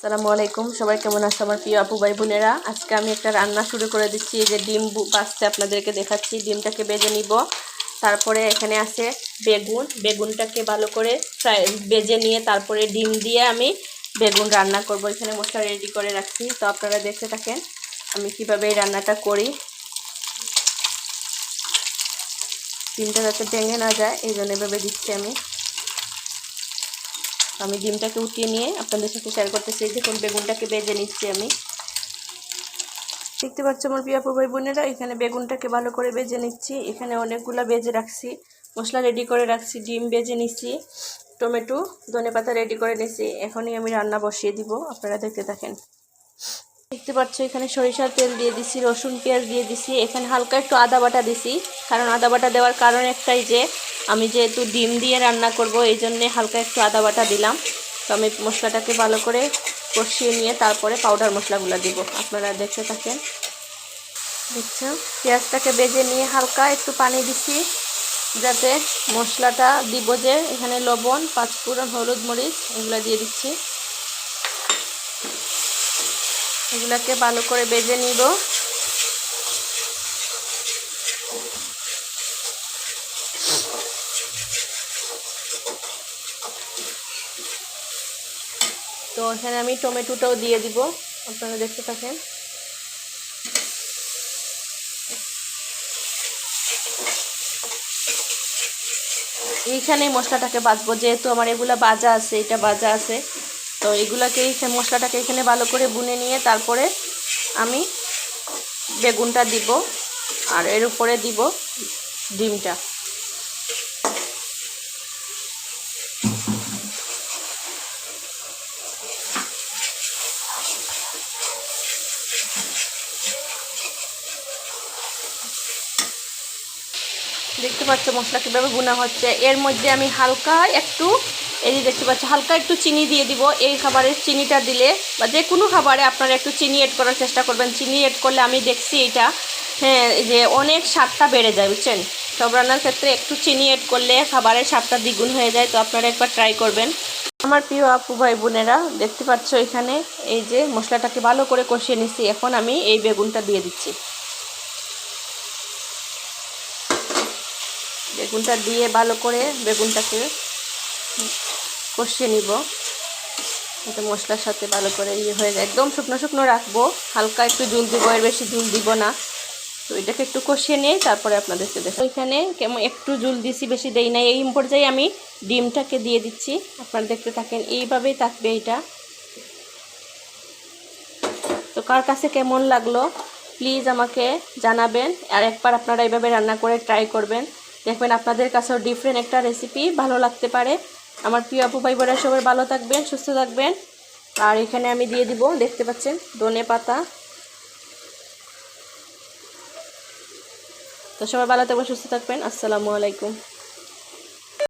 আসসালামু আলাইকুম, সবাই কেমন আছে আমার প্রিয় আপু ভাই বোনেরা। আজকে আমি একটা রান্না শুরু করে দিচ্ছি। এই যে ডিম ভাজতে আপনাদেরকে দেখাচ্ছি। ডিমটাকে ভেজে নিব। তারপরে এখানে আছে বেগুনটাকে ভালো করে ভেজে নিয়ে তারপরে ডিম দিয়ে আমি বেগুন রান্না করব। এখানে মশলা রেডি করে রাখছি, তো আপনারা দেখতে থাকেন আমি কিভাবে এই রান্নাটা করি। ডিমটা যাতে ভেঙে না যায় এই জন্য এভাবে দিচ্ছি আমি ডিমটাকে উঠিয়ে নিয়ে আপনাদের সাথে শেয়ার করতেছি। দেখুন বেগুনটাকে ভেজে নিচ্ছি আমি। দেখতে পাচ্ছ আমার প্রিয় আপু ভাই বোনেরা, এখানে বেগুনটাকে ভালো করে ভেজে নিচ্ছি। এখানে অনেকগুলো ভেজে রাখছি, মশলা রেডি করে রাখছি, ডিম ভেজে নিচ্ছি, টমেটো ধনেপাতা রেডি করে নিচ্ছি। এখনই আমি রান্না বসিয়ে দিব, আপনারা দেখতে থাকেন। দেখতে পাচ্ছ এখানে সরিষার তেল দিয়ে দিছি, রসুন পেঁয়াজ দিয়ে দিছি। এখানে হালকা একটু আদা বাটা দিছি, কারণ আদা বাটা দেওয়ার কারণ একটাই যে আমি যেহেতু ডিম দিয়ে রান্না করব এই জন্যে হালকা একটু আদা বাটা দিলাম। তো আমি মশলাটাকে ভালো করে কষিয়ে নিয়ে তারপরে পাউডার মশলাগুলো দিব, আপনারা দেখতে থাকেন। দেখছেন পেঁয়াজটাকে ভেজে নিয়ে হালকা একটু পানি দিছি যাতে মশলাটা দিব, যে এখানে লবণ, পাঁচফোড়ন, হলুদ, মরিচ এগুলো দিয়ে দিচ্ছি। এগুলাকে ভালো করে ভেজে নিব। তো এখানে আমি টমেটোটাও দিয়ে দিব, আপনারা দেখতে থাকেন। এইখানে মশলাটাকে বাজবো, যেহেতু আমার এগুলা ভাজা আছে, এটা ভাজা আছে, তো এগুলাকে মশলাটাকে এখানে ভালো করে বুনে নিয়ে তারপরে আমি বেগুনটা দিব আর এর উপরে দিব ডিমটা। দেখতে পাচ্ছ মশলা কীভাবে গুনা হচ্ছে। এর মধ্যে আমি হালকা একটু এই যে দেখতে পাচ্ছ হালকা একটু চিনি দিয়ে দিব। এই খাবারের চিনিটা দিলে বা যে কোনো খাবারে আপনারা একটু চিনি এড করার চেষ্টা করবেন। চিনি এড করলে আমি দেখছি এটা যে অনেক স্বাদটা বেড়ে যায়, বুঝছেন। সব রান্নার ক্ষেত্রে একটু চিনি এড করলে খাবারের স্বাদটা দ্বিগুণ হয়ে যায়, তো আপনারা একবার ট্রাই করবেন। আমার প্রিয় আপু ভাই বোনেরা, দেখতে পাচ্ছ এখানে এই যে মশলাটাকে ভালো করে কষিয়ে নিচ্ছি। এখন আমি এই বেগুনটা দিয়ে দিচ্ছি। বেগুনটা দিয়ে ভালো করে বেগুনটাকে কষিয়ে নিব, যাতে মশলার সাথে ভালো করে হয়ে যায়। একদম শুকনো শুকনো রাখবো, হালকা একটু জল দিব, এর বেশি জল দিব না। তো এটাকে একটু কষিয়ে নিয়ে তারপরে আপনাদেরকে দেখো। এখানে কেমন একটু জল দিছি, বেশি দেই না। এই পর্যায়ে আমি ডিমটাকে দিয়ে দিচ্ছি, আপনারা দেখতে থাকেন। এইভাবেই থাকবে এটা। তো কার কাছে কেমন লাগলো প্লিজ আমাকে জানাবেন, আর একবার আপনারা এইভাবে রান্না করে ট্রাই করবেন, দেখবেন আপনাদের কাছেও ডিফারেন্ট একটা রেসিপি ভালো লাগতে পারে। আমার প্রিয় আপু ভাই বোনেরা সবাই ভালো থাকবেন, সুস্থ থাকবেন। আর এখানে আমি দিয়ে দিব, দেখতে পাচ্ছেন, ধনেপাতা। তো সবাই ভালো থাকবেন, সুস্থ থাকবেন। আসসালামু আলাইকুম।